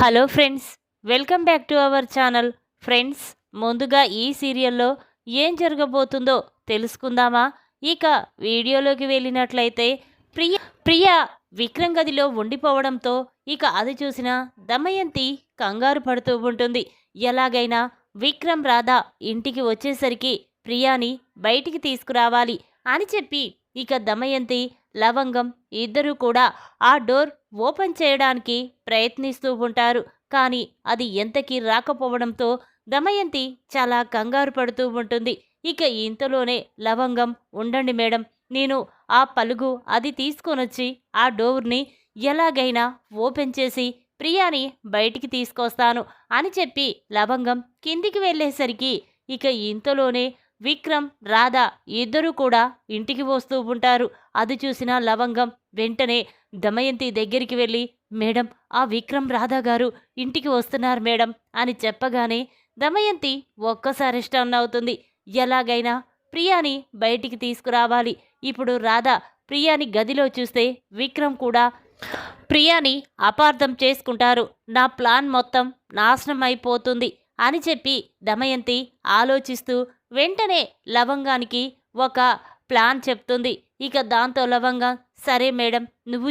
Hello friends, welcome back to our channel. Friends, ముందుగా ఈ సీరియల్లో ఏం జరగబోతుందో తెలుసుకుందామా? ఇక వీడియోలోకి వెళ్ళినట్లయితే ప్రియ ప్రియ విక్రమ్ గదిలో ఉండిపోవడంతో ఇక అది చూసిన దమయంతి కంగారు పడుతూ ఉంటుంది. ఎలాగైనా విక్రమ్ రాధ ఇంటికి వచ్చేసరికి ప్రియాని బయటికి తీసుకురావాలి అని చెప్పి ఇక దమయంతి, లవంగం ఇద్దరూ కూడా ఆ డోర్ ఓపెన్ చేయడానికి ప్రయత్నిస్తూ ఉంటారు. కానీ అది ఎంతకీ రాకపోవడంతో దమయంతి చాలా కంగారు పడుతూ ఉంటుంది. ఇక ఇంతలోనే లవంగం, ఉండండి మేడం, నేను ఆ పలుగు అది తీసుకొనొచ్చి ఆ డోర్ని ఎలాగైనా ఓపెన్ చేసి ప్రియాని బయటికి తీసుకొస్తాను అని చెప్పి లవంగం కిందికి వెళ్ళేసరికి ఇక ఇంతలోనే విక్రమ్, రాధ ఇద్దరూ కూడా ఇంటికి వస్తూ ఉంటారు. అది చూసిన లవంగం వెంటనే దమయంతి దగ్గరికి వెళ్ళి, మేడం, ఆ విక్రమ్, రాధ గారు ఇంటికి వస్తున్నారు మేడం అని చెప్పగానే దమయంతి ఒక్కసారి స్టన్ అవుతుంది. ఎలాగైనా ప్రియాని బయటికి తీసుకురావాలి. ఇప్పుడు రాధ ప్రియాని గదిలో చూస్తే విక్రమ్ కూడా ప్రియాని అపార్థం చేసుకుంటారు. నా ప్లాన్ మొత్తం నాశనం అయిపోతుంది అని చెప్పి దమయంతి ఆలోచిస్తూ వెంటనే లవంగానికి ఒక ప్లాన్ చెప్తుంది. ఇక దాంతో లవంగం, సరే మేడం, నువ్వు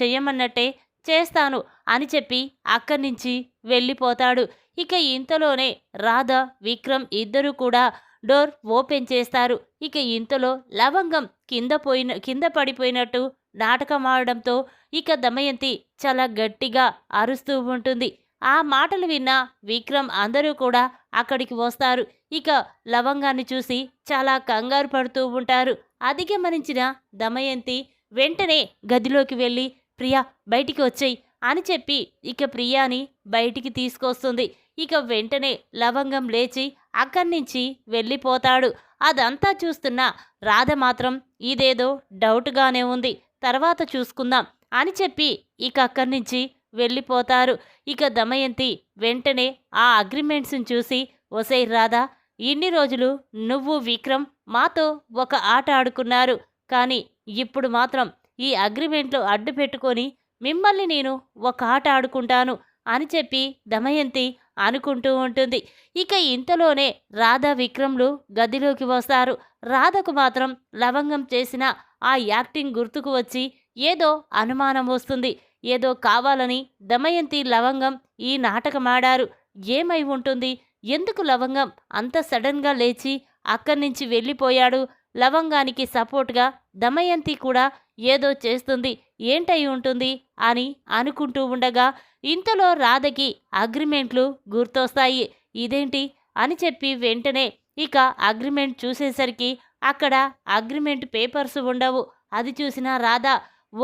చెయ్యమన్నట్టే చేస్తాను అని చెప్పి అక్కడి నుంచి వెళ్ళిపోతాడు. ఇక ఇంతలోనే రాధ, విక్రమ్ ఇద్దరూ కూడా డోర్ ఓపెన్ చేస్తారు. ఇక ఇంతలో లవంగం కింద పడిపోయినట్టు నాటకం ఆడడంతో ఇక దమయంతి చాలా గట్టిగా అరుస్తూ ఉంటుంది. ఆ మాటలు విన్న విక్రమ్ అందరూ కూడా అక్కడికి వస్తారు. ఇక లవంగాన్ని చూసి చాలా కంగారు పడుతూ ఉంటారు. అది గమనించిన దమయంతి వెంటనే గదిలోకి వెళ్ళి, ప్రియా బయటికి వచ్చేయి అని చెప్పి ఇక ప్రియాని బయటికి తీసుకొస్తుంది. ఇక వెంటనే లవంగం లేచి అక్కడి నుంచి వెళ్ళిపోతాడు. అదంతా చూస్తున్న రాధ మాత్రం ఇదేదో డౌట్గానే ఉంది, తర్వాత చూసుకుందాం అని చెప్పి ఇక అక్కడి నుంచి వెళ్ళిపోతారు. ఇక దమయంతి వెంటనే ఆ అగ్రిమెంట్స్ని చూసి, ఒసేయ్ రాధా, ఇన్ని రోజులు నువ్వు విక్రమ్ మాతో ఒక ఆట ఆడుకున్నారు. కానీ ఇప్పుడు మాత్రం ఈ అగ్రిమెంట్లో అడ్డు పెట్టుకొని మిమ్మల్ని నేను ఒక ఆట ఆడుకుంటాను అని చెప్పి దమయంతి అనుకుంటూ ఉంటుంది. ఇక ఇంతలోనే రాధ, విక్రమ్లు గదిలోకి వస్తారు. రాధకు మాత్రం లవంగం చేసిన ఆ యాక్టింగ్ గుర్తుకు వచ్చి ఏదో అనుమానం వస్తుంది. ఏదో కావాలని దమయంతి, లవంగం ఈ నాటకమాడారు. ఏమై ఉంటుంది? ఎందుకు లవంగం అంత సడన్గా లేచి అక్కడి నుంచి వెళ్ళిపోయాడు? లవంగానికి సపోర్ట్గా దమయంతి కూడా ఏదో చేస్తుంది, ఏంటై ఉంటుంది అని అనుకుంటూ ఉండగా ఇంతలో రాధకి అగ్రిమెంట్లు గుర్తొస్తాయి. ఇదేంటి అని చెప్పి వెంటనే ఇక అగ్రిమెంట్ చూసేసరికి అక్కడ అగ్రిమెంట్ పేపర్స్ ఉండవు. అది చూసిన రాధ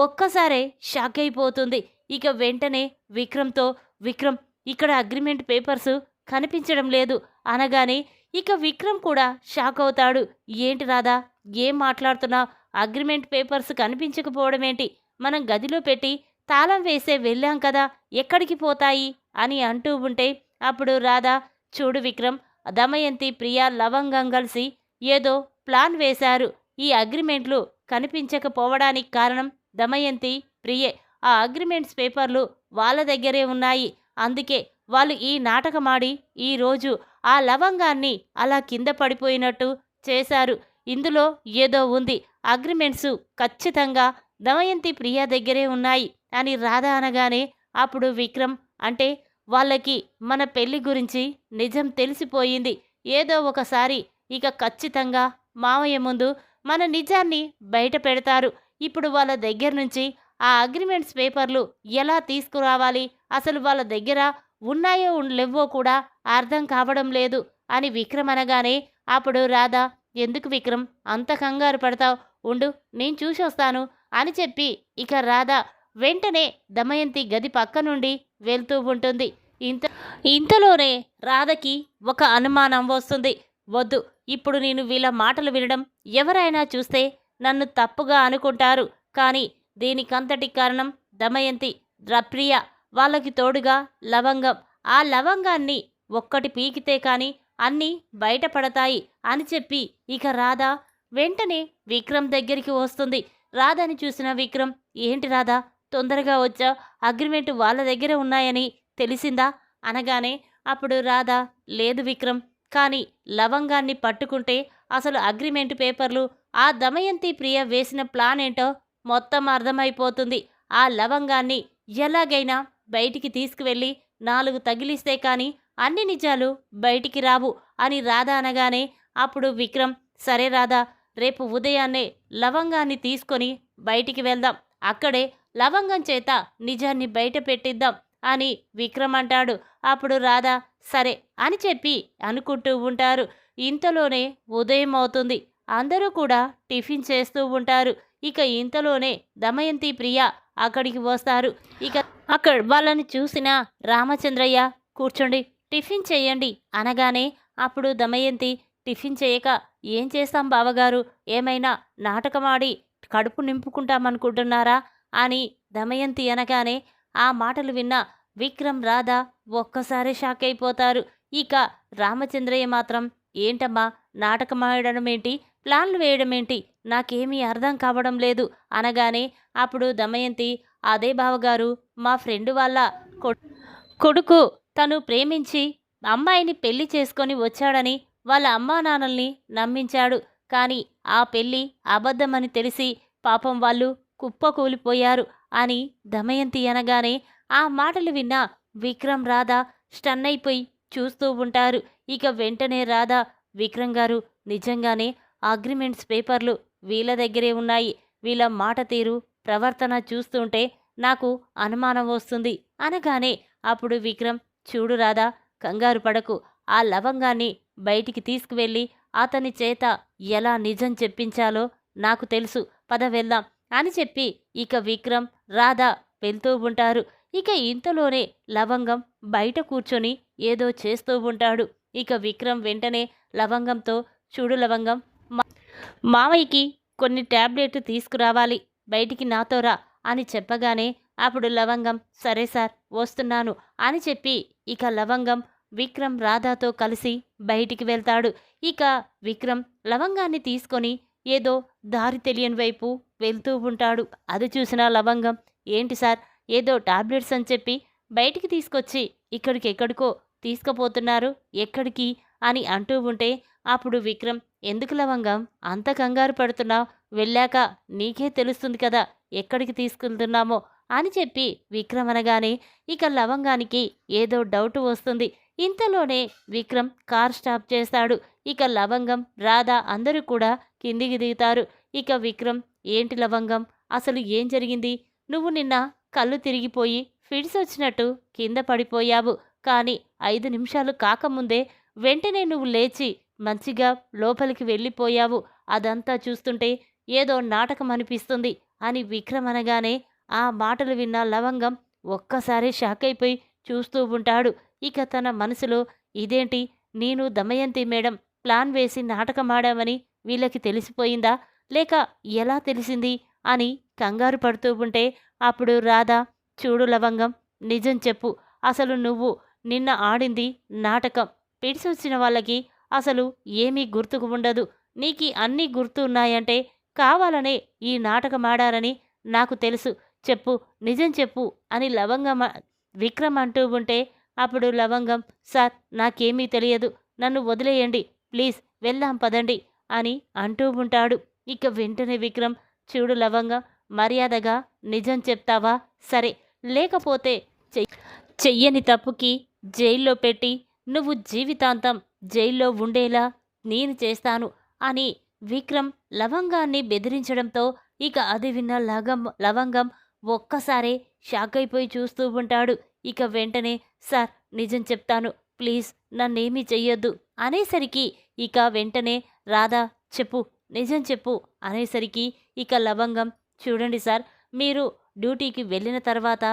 ఒక్కసారే షాక్ అయిపోతుంది. ఇక వెంటనే విక్రమ్తో, విక్రమ్, ఇక్కడ అగ్రిమెంట్ పేపర్స్ కనిపించడం లేదు అనగానే ఇక విక్రమ్ కూడా షాక్ అవుతాడు. ఏంటి రాధా, ఏం మాట్లాడుతున్నావు? అగ్రిమెంట్ పేపర్స్ కనిపించకపోవడం ఏంటి? మనం గదిలో పెట్టి తాళం వేసే వెళ్ళాం కదా, ఎక్కడికి పోతాయి అని అంటూ ఉంటే అప్పుడు రాధా, చూడు విక్రమ్, దమయంతి, ప్రియా, లవంగం కలిసి ఏదో ప్లాన్ వేశారు. ఈ అగ్రిమెంట్లు కనిపించకపోవడానికి కారణం దమయంతి, ప్రియే. ఆ అగ్రిమెంట్స్ పేపర్లు వాళ్ళ దగ్గరే ఉన్నాయి. అందుకే వాళ్ళు ఈ నాటకమాడి ఈరోజు ఆ లవంగాన్ని అలా కింద పడిపోయినట్టు చేశారు. ఇందులో ఏదో ఉంది. అగ్రిమెంట్స్ ఖచ్చితంగా దమయంతి, ప్రియా దగ్గరే ఉన్నాయి అని రాధ అనగానే అప్పుడు విక్రమ్, అంటే వాళ్ళకి మన పెళ్లి గురించి నిజం తెలిసిపోయింది. ఏదో ఒకసారి ఇక ఖచ్చితంగా మామయ్య ముందు మన నిజాన్ని బయట పెడతారు. ఇప్పుడు వాళ్ళ దగ్గర నుంచి ఆ అగ్రిమెంట్స్ పేపర్లు ఎలా తీసుకురావాలి? అసలు వాళ్ళ దగ్గర ఉన్నాయో లేవో కూడా అర్థం కావడం లేదు అని విక్రమ్ అనగానే అప్పుడు రాధ, ఎందుకు విక్రమ్ అంత కంగారు పడతావు? ఉండు, నేను చూసొస్తాను అని చెప్పి ఇక రాధ వెంటనే దమయంతి గది పక్క నుండి వెళ్తూ ఉంటుంది. ఇంతలోనే రాధకి ఒక అనుమానం వస్తుంది. వద్దు, ఇప్పుడు నేను వీళ్ళ మాటలు వినడం ఎవరైనా చూస్తే నన్ను తప్పుగా అనుకుంటారు. కానీ దీనికంతటి కారణం దమయంతి, ప్రియ, వాళ్ళకి తోడుగా లవంగం. ఆ లవంగాన్ని ఒక్కటి పీకితే కానీ అన్నీ బయటపడతాయి అని చెప్పి ఇక రాధ వెంటనే విక్రమ్ దగ్గరికి వస్తుంది. రాధని చూసిన విక్రమ్, ఏంటి రాధా, తొందరగా వచ్చా? అగ్రిమెంట్ వాళ్ళ దగ్గర ఉన్నాయని తెలిసిందా అనగానే అప్పుడు రాధ లేదు విక్రమ్, కానీ లవంగాన్ని పట్టుకుంటే అసలు అగ్రిమెంట్ పేపర్లు ఆ దమయంతి ప్రియ వేసిన ప్లాన్ ఏంటో మొత్తం అర్థమైపోతుంది. ఆ లవంగాన్ని ఎలాగైనా బయటికి తీసుకువెళ్ళి 4 తగిలిస్తే కానీ అన్ని నిజాలు బయటికి రావు అని రాధ అనగానే అప్పుడు విక్రమ్ సరే రాధా, రేపు ఉదయాన్నే లవంగాన్ని తీసుకొని బయటికి వెళ్దాం, అక్కడే లవంగం చేత నిజాన్ని బయట పెట్టిద్దాం అని విక్రమ్ అంటాడు. అప్పుడు రాధ సరే అని చెప్పి అనుకుంటూ ఉంటారు. ఇంతలోనే ఉదయం అవుతుంది. అందరూ కూడా టిఫిన్ చేస్తూ ఉంటారు. ఇక ఇంతలోనే దమయంతి ప్రియ అక్కడికి వస్తారు. ఇక అక్కడ వాళ్ళని చూసిన రామచంద్రయ్య కూర్చోండి, టిఫిన్ చేయండి అనగానే అప్పుడు దమయంతి టిఫిన్ చేయక ఏం చేస్తాం బావగారు, ఏమైనా నాటకమాడి కడుపు నింపుకుంటామనుకుంటున్నారా అని దమయంతి అనగానే ఆ మాటలు విన్న విక్రమ్ రాధ ఒక్కసారి షాక్ అయిపోతారు. ఇక రామచంద్రయ్య మాత్రం ఏంటమ్మా నాటకమాడడం ఏంటి, ప్లాన్లు వేయడం ఏంటి, నాకేమీ అర్థం కావడం లేదు అనగానే అప్పుడు దమయంతి అదే బావగారు, మా ఫ్రెండ్ వాళ్ళ కొడుకు తను ప్రేమించి అమ్మాయిని పెళ్లి చేసుకొని వచ్చాడని వాళ్ళ అమ్మా నాన్నల్ని నమ్మించాడు. కానీ ఆ పెళ్ళి అబద్ధమని తెలిసి పాపం వాళ్ళు కుప్పకూలిపోయారు అని దమయంతి అనగానే ఆ మాటలు విన్న విక్రమ్ రాధ స్టన్ అయిపోయి చూస్తూ ఉంటారు. ఇక వెంటనే రాధ విక్రమ్ గారు నిజంగానే అగ్రిమెంట్స్ పేపర్లు వీళ్ళ దగ్గరే ఉన్నాయి, వీళ్ళ మాట తీరు ప్రవర్తన చూస్తుంటే నాకు అనుమానం వస్తుంది అనగానే అప్పుడు విక్రమ్ చూడు రాధా, కంగారు పడకు, ఆ లవంగాన్ని బయటికి తీసుకువెళ్ళి అతని చేత ఎలా నిజం చెప్పించాలో నాకు తెలుసు, పద వెళ్దాం అని చెప్పి ఇక విక్రమ్ రాధ వెళ్తూ ఉంటారు. ఇక ఇంతలోనే లవంగం బయట కూర్చొని ఏదో చేస్తూ ఉంటాడు. ఇక విక్రమ్ వెంటనే లవంగంతో చూడు లవంగం, మామయ్యకి కొన్ని టాబ్లెట్లు తీసుకురావాలి, బయటికి నాతో రా అని చెప్పగానే అప్పుడు లవంగం సరే సార్ వస్తున్నాను అని చెప్పి ఇక లవంగం విక్రమ్ రాధాతో కలిసి బయటికి వెళ్తాడు. ఇక విక్రమ్ లవంగాన్ని తీసుకొని ఏదో దారి తెలియని వైపు వెళ్తూ ఉంటాడు. అది చూసిన లవంగం ఏంటి సార్ ఏదో టాబ్లెట్స్ అని చెప్పి బయటికి తీసుకొచ్చి ఇక్కడికి ఎక్కడికో తీసుకుపోతున్నారు, ఎక్కడికి అని అంటూ ఉంటే అప్పుడు విక్రమ్ ఎందుకు లవంగం అంత కంగారు పడుతున్నావు, వెళ్ళాక నీకే తెలుస్తుంది కదా ఎక్కడికి తీసుకెళ్తున్నామో అని చెప్పి విక్రమ్ అనగానే ఇక లవంగానికి ఏదో డౌట్ వస్తుంది. ఇంతలోనే విక్రమ్ కార్ స్టాప్ చేస్తాడు. ఇక లవంగం రాధ అందరూ కూడా కిందికి దిగుతారు. ఇక విక్రమ్ ఏంటి లవంగం అసలు ఏం జరిగింది, నువ్వు నిన్న కళ్ళు తిరిగిపోయి ఫిట్స్ వచ్చినట్టు కింద పడిపోయావు, కానీ 5 నిమిషాలు కాకముందే వెంటనే నువ్వు లేచి మంచిగా లోపలికి వెళ్ళిపోయావు, అదంతా చూస్తుంటే ఏదో నాటకం అనిపిస్తుంది అని విక్రమ్ అనగానే ఆ మాటలు విన్న లవంగం ఒక్కసారి షాక్ అయిపోయి చూస్తూ ఉంటాడు. ఇక తన మనసులో ఇదేంటి, నేను దమయంతి మేడం ప్లాన్ వేసి నాటకమాడామని వీళ్ళకి తెలిసిపోయిందా, లేక ఎలా తెలిసింది అని కంగారు పడుతూ ఉంటే అప్పుడు రాధ చూడు లవంగం, నిజం చెప్పు, అసలు నువ్వు నిన్న ఆడింది నాటకం, పిడిసి వచ్చిన వాళ్ళకి అసలు ఏమీ గుర్తుకు ఉండదు, నీకు అన్నీ గుర్తు ఉన్నాయంటే కావాలనే ఈ నాటకం ఆడారని నాకు తెలుసు, చెప్పు నిజం చెప్పు అని లవంగం విక్రమ్ అంటూ ఉంటే అప్పుడు లవంగం సార్ నాకేమీ తెలియదు, నన్ను వదిలేయండి ప్లీజ్ వెళ్దాం పదండి అని అంటూ ఉంటాడు. ఇక వెంటనే విక్రమ్ చూడు లవంగం, మర్యాదగా నిజం చెప్తావా సరే, లేకపోతే చెయ్యని తప్పుకి జైల్లో పెట్టి నువ్వు జీవితాంతం జైల్లో ఉండేలా నేను చేస్తాను అని విక్రమ్ లవంగాన్ని బెదిరించడంతో ఇక అది విన్న లవంగం ఒక్కసారే షాక్ అయిపోయి చూస్తూ ఉంటాడు. ఇక వెంటనే సార్ నిజం చెప్తాను ప్లీజ్ నన్నేమీ చెయ్యొద్దు అనేసరికి ఇక వెంటనే రాధా చెప్పు నిజం చెప్పు అనేసరికి ఇక లవంగం చూడండి సార్, మీరు డ్యూటీకి వెళ్ళిన తర్వాత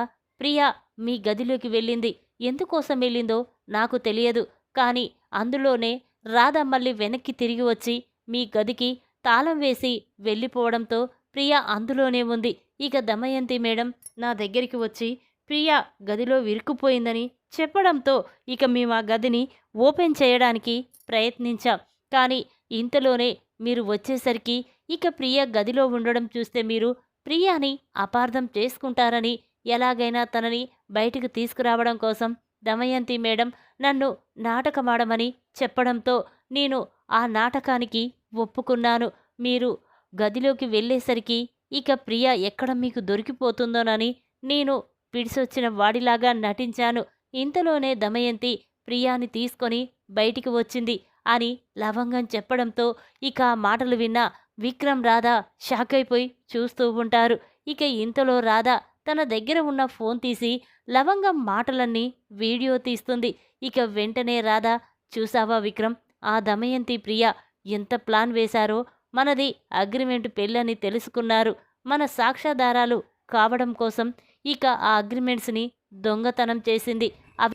ప్రియా మీ గదిలోకి వెళ్ళింది, ఎందుకోసం వెళ్ళిందో నాకు తెలియదు, కానీ అందులోనే రాధ మళ్ళీ వెనక్కి తిరిగి వచ్చి మీ గదికి తాళం వేసి వెళ్ళిపోవడంతో ప్రియా అందులోనే ఉంది. ఇక దమయంతి మేడం నా దగ్గరికి వచ్చి ప్రియా గదిలో విరుక్కుపోయిందని చెప్పడంతో ఇక మేము ఆ గదిని ఓపెన్ చేయడానికి ప్రయత్నించాం, కానీ ఇంతలోనే మీరు వచ్చేసరికి ఇక ప్రియా గదిలో ఉండడం చూస్తే మీరు ప్రియాని అపార్థం చేసుకుంటారని ఎలాగైనా తనని బయటికి తీసుకురావడం కోసం దమయంతి మేడం నన్ను నాటకమాడమని చెప్పడంతో నేను ఆ నాటకానికి ఒప్పుకున్నాను. మీరు గదిలోకి వెళ్ళేసరికి ఇక ప్రియ ఎక్కడ మీకు దొరికిపోతుందోనని నేను పిడిసొచ్చిన వాడిలాగా నటించాను. ఇంతలోనే దమయంతి ప్రియాని తీసుకొని బయటికి వచ్చింది అని లవంగం చెప్పడంతో ఇక ఆ మాటలు విన్న విక్రమ్ రాధ షాక్ అయిపోయి చూస్తూ ఉంటారు. ఇక ఇంతలో రాధ తన దగ్గర ఉన్న ఫోన్ తీసి లవంగం మాటలన్నీ వీడియో తీస్తుంది. ఇక వెంటనే రాధ, చూసావా విక్రమ్, ఆ దమయంతి ప్రియ ఎంత ప్లాన్ వేశారో, మనది అగ్రిమెంట్ పెళ్ళని తెలుసుకున్నారు. మన సాక్ష్యాధారాలు కావడం కోసం ఇక ఆ అగ్రిమెంట్స్ని దొంగతనం చేసింది. ఆ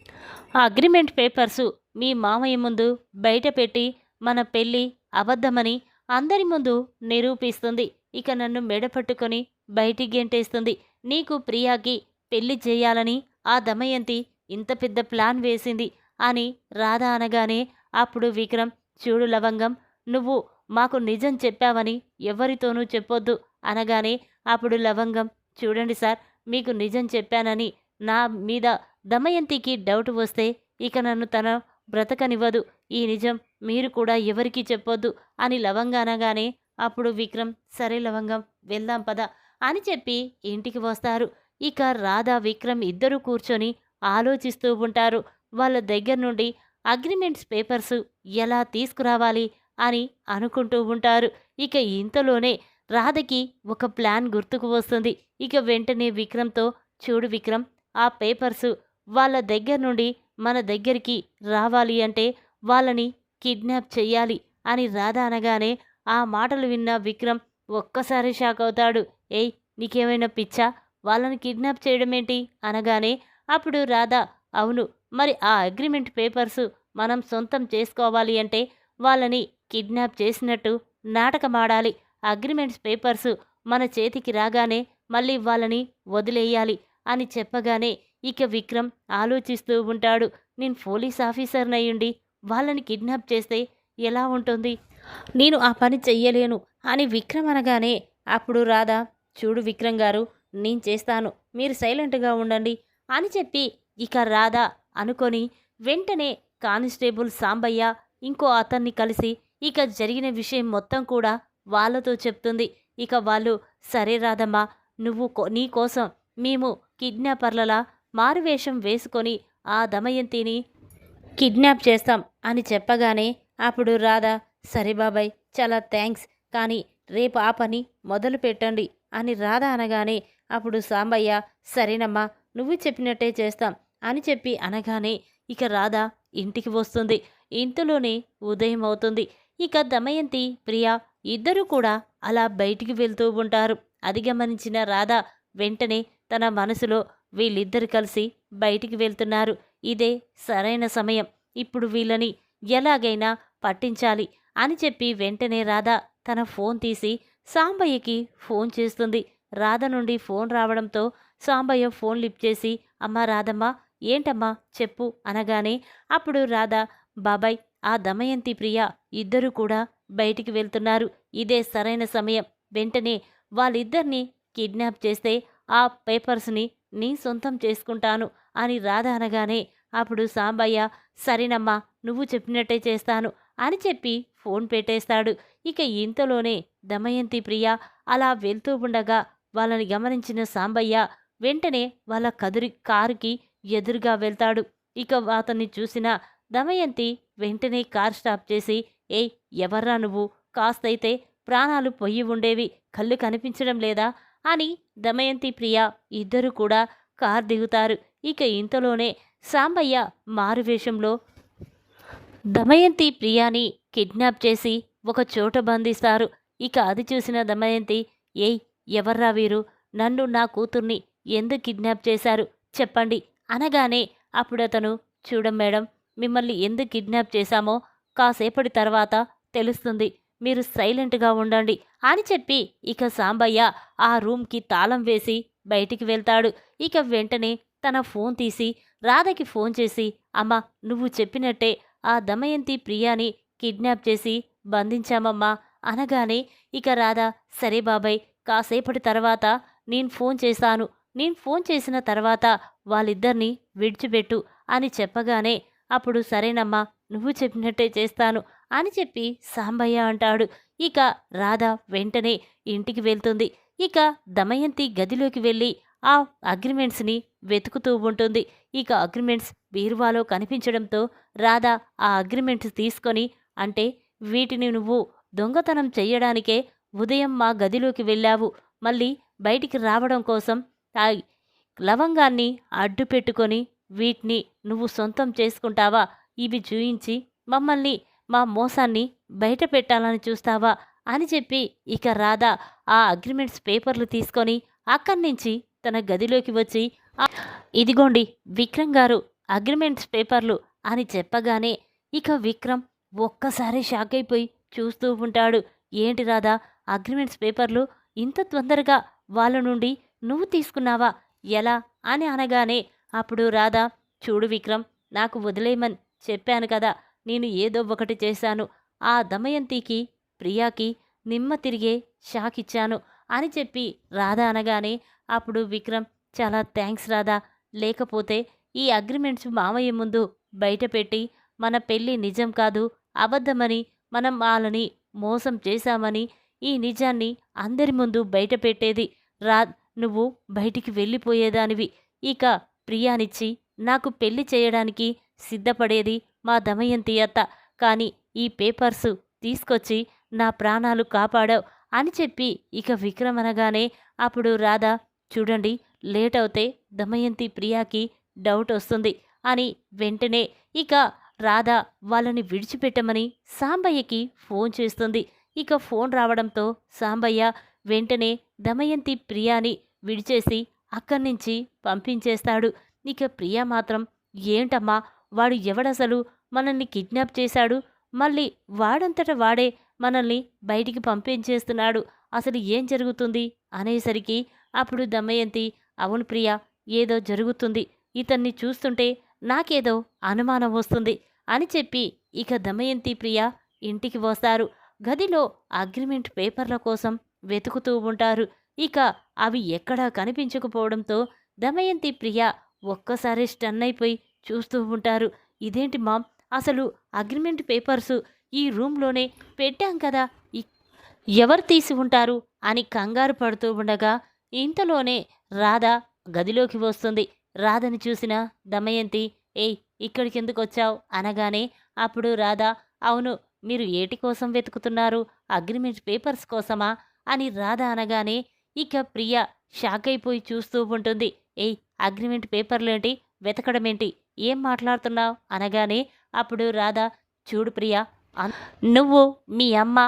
అగ్రిమెంట్ పేపర్సు మీ మామయ్య ముందు బయట పెట్టి మన పెళ్ళి అబద్ధమని అందరి ముందు నిరూపిస్తుంది. ఇక నన్ను మెడపట్టుకొని బయటికి గెంటేస్తుంది. నీకు ప్రియాకి పెళ్లి చేయాలని ఆ దమయంతి ఇంత పెద్ద ప్లాన్ వేసింది అని రాధ అనగానే అప్పుడు విక్రమ్, చూడు లవంగం, నువ్వు మాకు నిజం చెప్పావని ఎవరితోనూ చెప్పొద్దు అనగానే అప్పుడు లవంగం, చూడండి సార్, మీకు నిజం చెప్పానని నా మీద దమయంతికి డౌట్ వస్తే ఇక నన్ను తన బ్రతకనివ్వదు. ఈ నిజం మీరు కూడా ఎవరికీ చెప్పొద్దు అని లవంగ అనగానే అప్పుడు విక్రమ్, సరే లవంగం, వెళ్దాం పద అని చెప్పి ఇంటికి వస్తారు. ఇక రాధ విక్రమ్ ఇద్దరూ కూర్చొని ఆలోచిస్తూ ఉంటారు. వాళ్ళ దగ్గర నుండి అగ్రిమెంట్స్ పేపర్సు ఎలా తీసుకురావాలి అని అనుకుంటూ ఉంటారు. ఇక ఇంతలోనే రాధకి ఒక ప్లాన్ గుర్తుకు వస్తుంది. ఇక వెంటనే విక్రమ్తో, చూడు విక్రమ్, ఆ పేపర్సు వాళ్ళ దగ్గర నుండి మన దగ్గరికి రావాలి అంటే వాళ్ళని కిడ్నాప్ చెయ్యాలి అని రాధ అనగానే ఆ మాటలు విన్న విక్రమ్ ఒక్కసారి షాక్ అవుతాడు. ఏయ్, నీకేమైనా పిచ్చా, వాళ్ళని కిడ్నాప్ చేయడమేంటి అనగానే అప్పుడు రాధ, అవును, మరి ఆ అగ్రిమెంట్ పేపర్సు మనం సొంతం చేసుకోవాలి అంటే వాళ్ళని కిడ్నాప్ చేసినట్టు నాటకమాడాలి. అగ్రిమెంట్స్ పేపర్సు మన చేతికి రాగానే మళ్ళీ వాళ్ళని వదిలేయాలి అని చెప్పగానే ఇక విక్రమ్ ఆలోచిస్తూ ఉంటాడు. నేను పోలీస్ ఆఫీసర్నయ్యుండి వాళ్ళని కిడ్నాప్ చేస్తే ఎలా ఉంటుంది, నేను ఆ పని చెయ్యలేను అని విక్రమ్ అనగానే అప్పుడు రాధ, చూడు విక్రమ్ గారు, నేను చేస్తాను, మీరు సైలెంట్గా ఉండండి అని చెప్పి ఇక రాధ అనుకొని వెంటనే కానిస్టేబుల్ సాంబయ్య ఇంకో అతన్ని కలిసి ఇక జరిగిన విషయం మొత్తం కూడా వాళ్ళతో చెప్తుంది. ఇక వాళ్ళు, సరే రాధమ్మా, నువ్వు నీ కోసం మేము కిడ్నాపర్లలా మారువేషం వేసుకొని ఆ దమయంతిని కిడ్నాప్ చేస్తాం అని చెప్పగానే అప్పుడు రాధ, సరే బాబాయ్, చాలా థ్యాంక్స్, కానీ రేపు ఆ పని మొదలు పెట్టండి అని రాధ అనగానే అప్పుడు సాంబయ్య, సరేనమ్మా, నువ్వు చెప్పినట్టే చేస్తాం అని చెప్పి అనగానే ఇక రాధ ఇంటికి వస్తుంది. ఇంతలోనే ఉదయం అవుతుంది. ఇక దమయంతి ప్రియా ఇద్దరూ కూడా అలా బయటికి వెళ్తూ ఉంటారు. అది గమనించిన రాధ వెంటనే తన మనసులో, వీళ్ళిద్దరు కలిసి బయటికి వెళ్తున్నారు, ఇదే సరైన సమయం, ఇప్పుడు వీళ్ళని ఎలాగైనా పట్టించాలి అని చెప్పి వెంటనే రాధ తన ఫోన్ తీసి సాంబయ్యకి ఫోన్ చేస్తుంది. రాధ నుండి ఫోన్ రావడంతో సాంబయ్య ఫోన్ లిఫ్ట్ చేసి, అమ్మా రాధమ్మ, ఏంటమ్మా చెప్పు అనగానే అప్పుడు రాధ, బాబాయ్, ఆ దమయంతి ప్రియ ఇద్దరూ కూడా బయటికి వెళ్తున్నారు, ఇదే సరైన సమయం, వెంటనే వాళ్ళిద్దరినీ కిడ్నాప్ చేస్తే ఆ పేపర్స్ని నీ సొంతం చేసుకుంటాను అని రాధ అనగానే అప్పుడు సాంబయ్య, సరేనమ్మా, నువ్వు చెప్పినట్టే చేస్తాను అని చెప్పి ఫోన్ పెట్టేస్తాడు. ఇక ఇంతలోనే దమయంతి ప్రియ అలా వెళ్తూ ఉండగా వాళ్ళని గమనించిన సాంబయ్య వెంటనే వాళ్ళ కారుకి ఎదురుగా వెళ్తాడు. ఇక అతన్ని చూసిన దమయంతి వెంటనే కార్ స్టాప్ చేసి, ఏయ్, ఎవర్రా నువ్వు, కాస్తైతే ప్రాణాలు పొయ్యి ఉండేవి, కళ్ళు కనిపించడం లేదా అని దమయంతి ప్రియ ఇద్దరు కూడా కార్ దిగుతారు. ఇక ఇంతలోనే సాంబయ్య మారువేషంలో దమయంతి ప్రియాని కిడ్నాప్ చేసి ఒక చోట బంధిస్తారు. ఇక అది చూసిన దమయంతి, ఏయ్, ఎవర్రా వీరు, నన్ను నా కూతుర్ని ఎందుకు కిడ్నాప్ చేశారు చెప్పండి అనగానే అప్పుడు అతను, చూడం మేడం, మిమ్మల్ని ఎందుకు కిడ్నాప్ చేశామో కాసేపటి తర్వాత తెలుస్తుంది, మీరు సైలెంట్గా ఉండండి అని చెప్పి ఇక సాంబయ్య ఆ రూమ్కి తాళం వేసి బయటికి వెళ్తాడు. ఇక వెంటనే తన ఫోన్ తీసి రాధకి ఫోన్ చేసి, అమ్మా, నువ్వు చెప్పినట్టే ఆ దమయంతి ప్రియాని కిడ్నాప్ చేసి బంధించామమ్మా అనగానే ఇక రాధ, సరే బాబాయ్, కాసేపటి తర్వాత నేను ఫోన్ చేస్తాను, నేను ఫోన్ చేసిన తర్వాత వాళ్ళిద్దరినీ విడిచిపెట్టు అని చెప్పగానే అప్పుడు సరేనమ్మా నువ్వు చెప్పినట్టే చేస్తాను అని చెప్పి సాంబయ్య అంటాడు. ఇక రాధ వెంటనే ఇంటికి వెళ్తుంది. ఇక దమయంతి గదిలోకి వెళ్ళి ఆ అగ్రిమెంట్స్ని వెతుకుతూ ఉంటుంది. ఇక అగ్రిమెంట్స్ బీరువాలో కనిపించడంతో రాధ ఆ అగ్రిమెంట్స్ తీసుకొని, అంటే వీటిని నువ్వు దొంగతనం చెయ్యడానికే ఉదయం మా గదిలోకి వెళ్ళావు, మళ్ళీ బయటికి రావడం కోసం ఆ లవంగాన్ని అడ్డు పెట్టుకొని వీటిని నువ్వు సొంతం చేసుకుంటావా, ఇవి చూయించి మమ్మల్ని మా మోసాన్ని బయట పెట్టాలని చూస్తావా అని చెప్పి ఇక రాధ ఆ అగ్రిమెంట్స్ పేపర్లు తీసుకొని అక్కడి నుంచి తన గదిలోకి వచ్చి ఇదిగోండి విక్రమ్ గారు అగ్రిమెంట్స్ పేపర్లు అని చెప్పగానే ఇక విక్రమ్ ఒక్కసారి షాక్ అయిపోయి చూస్తూ ఉంటాడు. ఏంటి రాధా, అగ్రిమెంట్స్ పేపర్లు ఇంత తొందరగా వాళ్ళ నుండి నువ్వు తీసుకున్నావా, ఎలా అని అనగానే అప్పుడు రాధా, చూడు విక్రమ్, నాకు వదిలేయమని చెప్పాను కదా, నేను ఏదో ఒకటి చేశాను. ఆ దమయంతికి ప్రియాకి నిమ్మ తిరిగే షాక్ ఇచ్చాను అని చెప్పి రాధా అనగానే అప్పుడు విక్రమ్, చాలా థ్యాంక్స్ రాధా, లేకపోతే ఈ అగ్రిమెంట్స్ మామయ్య ముందు బయటపెట్టి మన పెళ్ళి నిజం కాదు అబద్ధమని, మనం వాళ్ళని మోసం చేశామని ఈ నిజాన్ని అందరి ముందు బయట పెట్టేది. నువ్వు బయటికి వెళ్ళిపోయేదానివి. ఇక ప్రియానిచ్చి నాకు పెళ్లి చేయడానికి సిద్ధపడేది మా దమయంతి అత్త. కానీ ఈ పేపర్సు తీసుకొచ్చి నా ప్రాణాలు కాపాడావు అని చెప్పి ఇక విక్రమ్ అనగానే అప్పుడు రాధ, చూడండి లేట్ అవుతే దమయంతి ప్రియాకి డౌట్ వస్తుంది అని వెంటనే ఇక రాధ వాళ్ళని విడిచిపెట్టమని సాంబయ్యకి ఫోన్ చేస్తుంది. ఇక ఫోన్ రావడంతో సాంబయ్య వెంటనే దమయంతి ప్రియాని విడిచేసి అక్కడి నుంచి పంపించేస్తాడు. ఇక ప్రియా మాత్రం, ఏంటమ్మా వాడు ఎవడసలు మనల్ని కిడ్నాప్ చేశాడు, మళ్ళీ వాడంతట వాడే మనల్ని బయటికి పంపించేస్తున్నాడు, అసలు ఏం జరుగుతుంది అనేసరికి అప్పుడు దమయంతి, అవును ప్రియా, ఏదో జరుగుతుంది, ఇతన్ని చూస్తుంటే నాకేదో అనుమానం వస్తుంది అని చెప్పి ఇక దమయంతి ప్రియ ఇంటికి వస్తారు. గదిలో అగ్రిమెంట్ పేపర్ల కోసం వెతుకుతూ ఉంటారు. ఇక అవి ఎక్కడా కనిపించకపోవడంతో దమయంతి ప్రియ ఒక్కసారి స్టన్ అయిపోయి చూస్తూ ఉంటారు. ఇదేంటి మామ్, అసలు అగ్రిమెంట్ పేపర్సు ఈ రూమ్లోనే పెట్టాం కదా, ఎవరు తీసి ఉంటారు అని కంగారు పడుతూ ఉండగా ఇంతలోనే రాధ గదిలోకి వస్తుంది. రాధని చూసిన దమయంతి, ఏయ్ ఇక్కడికెందుకు వచ్చావు అనగానే అప్పుడు రాధ, అవును మీరు ఏటి కోసం వెతుకుతున్నారు, అగ్రిమెంట్ పేపర్స్ కోసమా అని రాధ అనగానే ఇక ప్రియ షాక్ అయిపోయి చూస్తూ ఉంటుంది. ఏయ్ అగ్రిమెంట్ పేపర్లేంటి, వెతకడమేంటి, ఏం మాట్లాడుతున్నావు అనగానే అప్పుడు రాధ, చూడు ప్రియ, నువ్వు మీ అమ్మ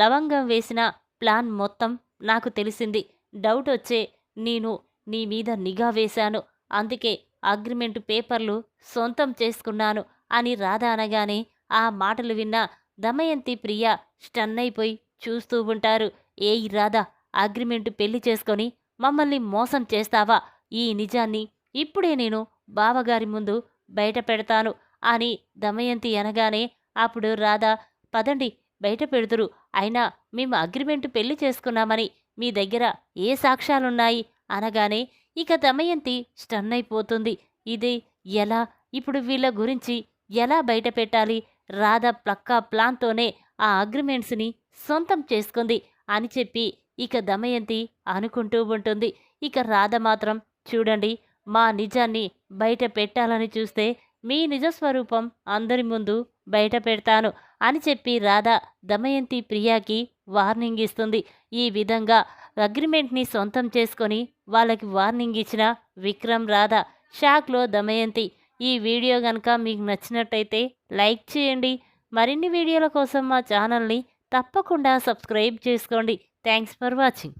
లవంగం వేసిన ప్లాన్ మొత్తం నాకు తెలిసింది. డౌట్ వచ్చే నేను నీ మీద నిఘా వేశాను, అందుకే అగ్రిమెంట్ పేపర్లు సొంతం చేసుకున్నాను అని రాధ అనగానే ఆ మాటలు విన్న దమయంతి ప్రియ స్టన్ అయిపోయి చూస్తూ ఉంటారు. ఏయ్ రాధ, అగ్రిమెంట్ పెళ్లి చేసుకొని మమ్మల్ని మోసం చేస్తావా, ఈ నిజాన్ని ఇప్పుడే నేను బావగారి ముందు బయట పెడతాను అని దమయంతి అనగానే అప్పుడు రాధ, పదండి బయట పెడుతురు, అయినా మేము అగ్రిమెంట్ పెళ్లి చేసుకున్నామని మీ దగ్గర ఏ సాక్ష్యాలున్నాయి అనగానే ఇక దమయంతి స్టన్ అయిపోతుంది. ఇది ఎలా, ఇప్పుడు వీళ్ళ గురించి ఎలా బయట పెట్టాలి, రాధ ప్లక్కా ప్లాన్తోనే ఆ అగ్రిమెంట్స్ని సొంతం చేసుకుంది అని చెప్పి ఇక దమయంతి అనుకుంటూ ఉంటుంది. ఇక రాధ మాత్రం, చూడండి, మా నిజాన్ని బయట పెట్టాలని చూస్తే మీ నిజస్వరూపం అందరి ముందు బయట పెడతాను అని చెప్పి రాధ దమయంతి ప్రియాకి వార్నింగ్ ఇస్తుంది. ఈ విధంగా అగ్రిమెంట్ని సొంతం చేసుకొని వాళ్ళకి వార్నింగ్ ఇచ్చిన విక్రమ్, రాధ షాక్లో దమయంతి. ఈ వీడియో కనుక మీకు నచ్చినట్టయితే లైక్ చేయండి. మరిన్ని వీడియోల కోసం మా ఛానల్ని తప్పకుండా సబ్స్క్రైబ్ చేసుకోండి. Thanks for watching.